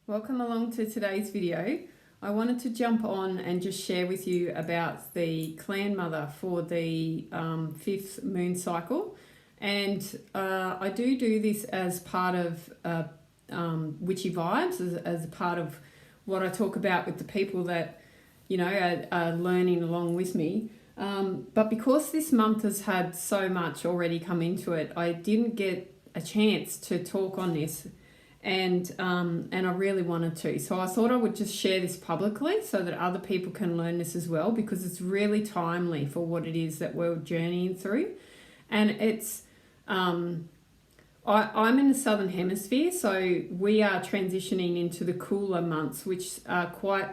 Welcome along to today's video. I wanted to jump on and just share with you about the clan mother for the fifth moon cycle. And I do this as part of Witchy Vibes, as a part of what I talk about with the people that, are learning along with me. But because this month has had so much already come into it, I didn't get a chance to talk on this. And I really wanted to. So I thought I would just share this publicly so that other people can learn this as well, because it's really timely for what it is that we're journeying through. And it's, I'm in the Southern Hemisphere, so we are transitioning into the cooler months, which are quite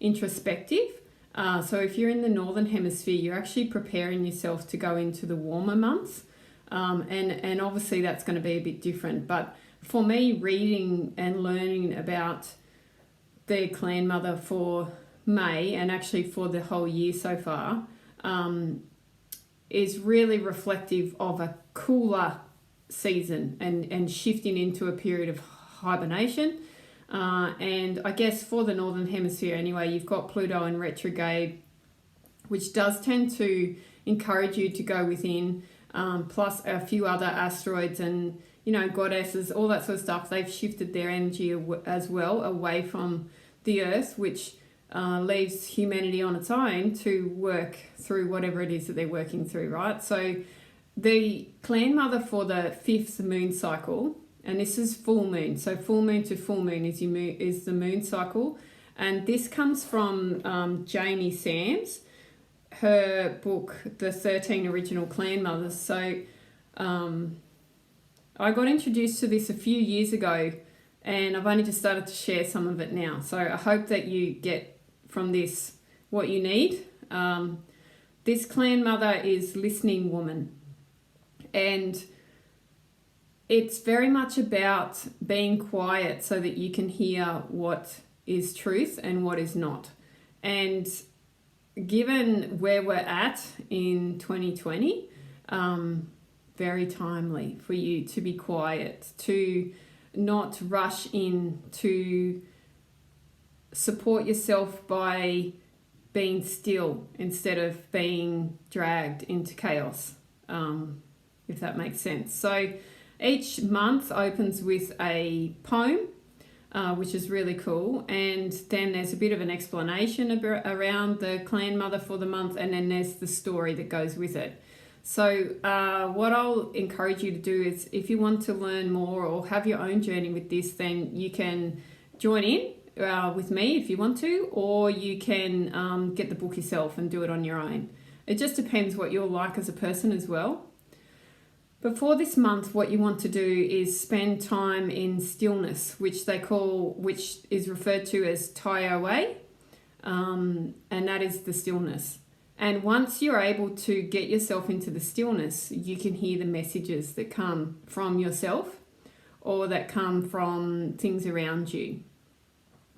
introspective. So if you're in the Northern Hemisphere, you're actually preparing yourself to go into the warmer months. And obviously that's going to be a bit different, but for me, reading and learning about the clan mother for May, and actually for the whole year so far, is really reflective of a cooler season and shifting into a period of hibernation. And I guess for the Northern Hemisphere anyway, you've got Pluto in retrograde, which does tend to encourage you to go within, plus a few other asteroids and goddesses, all that sort of stuff. They've shifted their energy as well away from the earth, which leaves humanity on its own to work through whatever it is that they're working through, right? So the clan mother for the fifth moon cycle, and this is full moon, so full moon to full moon is the moon cycle, and this comes from Jamie Sams, her book, The 13 Original Clan Mothers. So I got introduced to this a few years ago, and I've only just started to share some of it now. So I hope that you get from this what you need. This clan mother is listening woman, and it's very much about being quiet so that you can hear what is truth and what is not. And given where we're at in 2020, very timely for you to be quiet, to not rush in, to support yourself by being still instead of being dragged into chaos, if that makes sense. So each month opens with a poem, which is really cool, and then there's a bit of an explanation around the clan mother for the month, and then there's the story that goes with it. So what I'll encourage you to do is, if you want to learn more or have your own journey with this, then you can join in with me if you want to, or you can get the book yourself and do it on your own. It just depends what you're like as a person as well. But for this month, what you want to do is spend time in stillness, which is referred to as Tai-O-Wei, and that is the stillness. And once you're able to get yourself into the stillness, you can hear the messages that come from yourself or that come from things around you.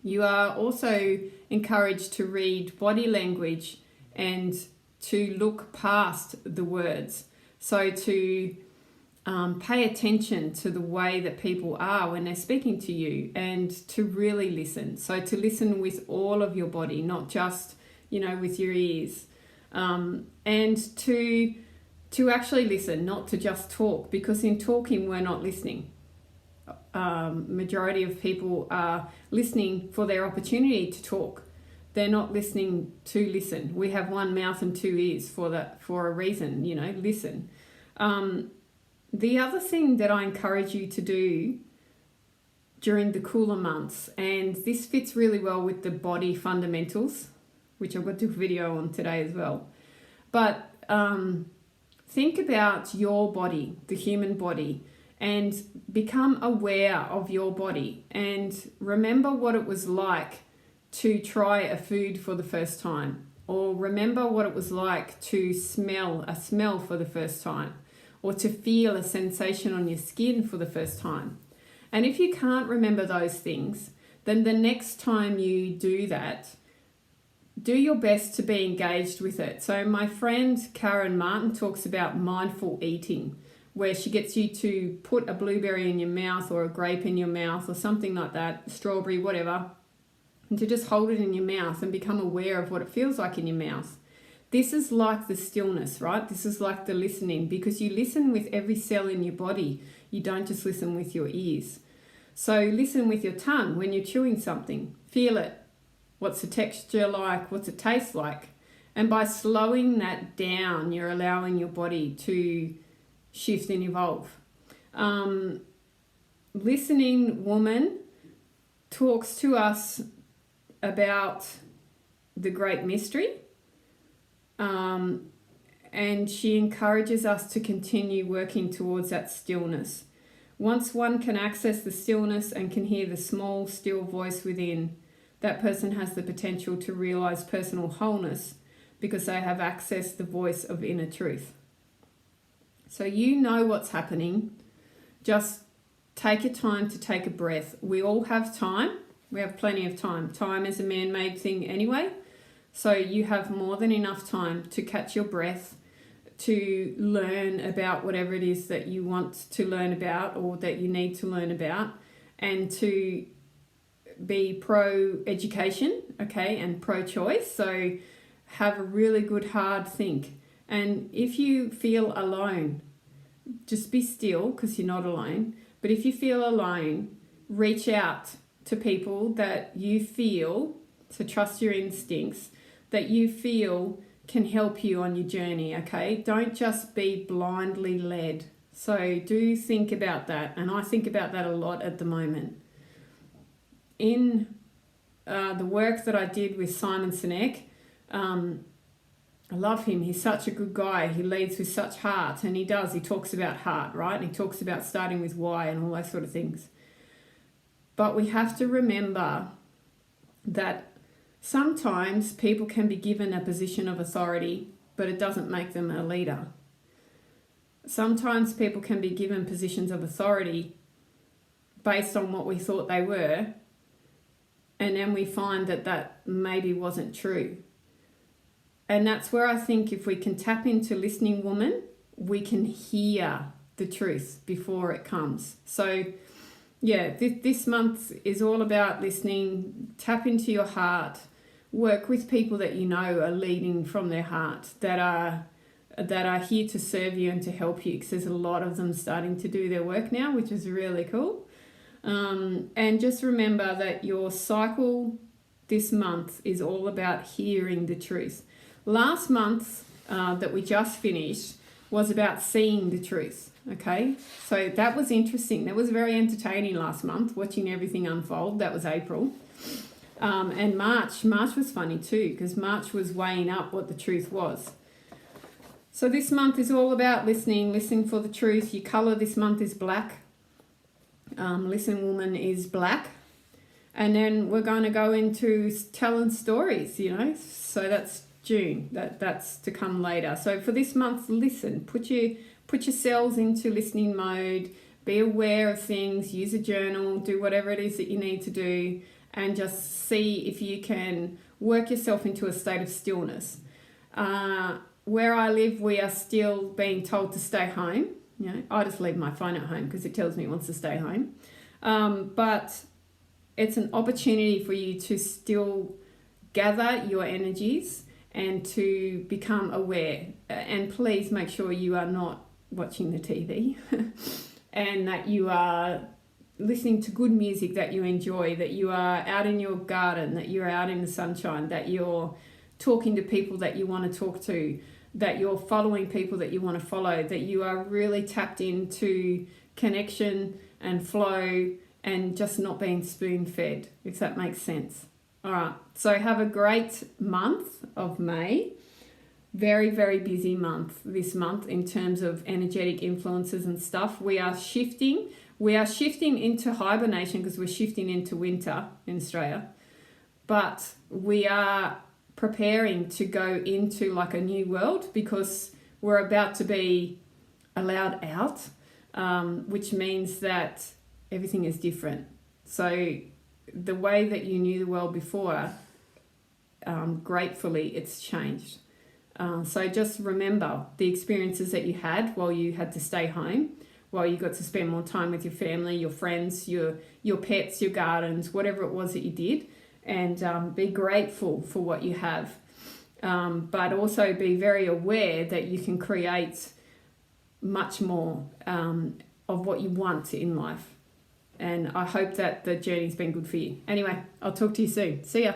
You are also encouraged to read body language and to look past the words. So to pay attention to the way that people are when they're speaking to you, and to really listen. So to listen with all of your body, not just, with your ears. And to actually listen, not to just talk, because in talking we're not listening. Majority of people are listening for their opportunity to talk. They're not listening to listen. We have one mouth and two ears for a reason, listen. The other thing that I encourage you to do during the cooler months, and this fits really well with the body fundamentals, which I've got to do a video on today as well. But think about your body, the human body, and become aware of your body, and remember what it was like to try a food for the first time, or remember what it was like to smell a smell for the first time, or to feel a sensation on your skin for the first time. And if you can't remember those things, then the next time you do that, do your best to be engaged with it. So my friend Karen Martin talks about mindful eating, where she gets you to put a blueberry in your mouth or a grape in your mouth or something like that, strawberry, whatever, and to just hold it in your mouth and become aware of what it feels like in your mouth. This is like the stillness, right? This is like the listening, because you listen with every cell in your body. You don't just listen with your ears. So listen with your tongue when you're chewing something. Feel it. What's the texture like? What's it taste like? And by slowing that down, you're allowing your body to shift and evolve. Listening woman talks to us about the great mystery, and she encourages us to continue working towards that stillness. Once one can access the stillness and can hear the small, still voice within, that person has the potential to realize personal wholeness because they have accessed the voice of inner truth. So you know what's happening. Just take your time to take a breath. We all have time. We have plenty of time. Time is a man-made thing anyway. So you have more than enough time to catch your breath, to learn about whatever it is that you want to learn about or that you need to learn about, and to be pro-education, okay, and pro-choice. So have a really good hard think. And if you feel alone, just be still, because you're not alone. But if you feel alone, reach out to people that you feel, so trust your instincts, that you feel can help you on your journey, okay? Don't just be blindly led. So do think about that. And I think about that a lot at the moment. In the work that I did with Simon Sinek, I love him. He's such a good guy. He leads with such heart, and he talks about heart, right? And he talks about starting with why and all those sort of things. But we have to remember that sometimes people can be given a position of authority, but it doesn't make them a leader. Sometimes people can be given positions of authority based on what we thought they were, and then we find that that maybe wasn't true. And that's where I think if we can tap into listening woman, we can hear the truth before it comes. So yeah, this month is all about listening. Tap into your heart. Work with people that you know are leading from their heart, that are here to serve you and to help you, because there's a lot of them starting to do their work now, which is really cool. And just remember that your cycle this month is all about hearing the truth. Last month that we just finished was about seeing the truth, okay? So that was interesting. That was very entertaining last month, watching everything unfold. That was April. And March was funny too, because March was weighing up what the truth was. So this month is all about listening for the truth. Your colour this month is black. Listen Woman is black. And then we're going to go into telling stories, so that's June. That's to come later. So for this month, listen. Put your cells into listening mode. Be aware of things. Use a journal. Do whatever it is that you need to do, and just see if you can work yourself into a state of stillness. Where I live, we are still being told to stay home. I just leave my phone at home because it tells me it wants to stay home. But it's an opportunity for you to still gather your energies and to become aware. And please make sure you are not watching the TV and that you are listening to good music that you enjoy, that you are out in your garden, that you're out in the sunshine, that you're talking to people that you want to talk to, that you're following people that you want to follow, that you are really tapped into connection and flow and just not being spoon-fed, if that makes sense. All right, so have a great month of May. Very, very busy month this month in terms of energetic influences and stuff. We are shifting into hibernation because we're shifting into winter in Australia. But we are preparing to go into like a new world because we're about to be allowed out, which means that everything is different. So the way that you knew the world before, gratefully, it's changed. So just remember the experiences that you had while you had to stay home, while you got to spend more time with your family, your friends, your pets, your gardens, whatever it was that you did, and be grateful for what you have. But also be very aware that you can create much more of what you want in life. And I hope that the journey's been good for you. Anyway, I'll talk to you soon. See ya.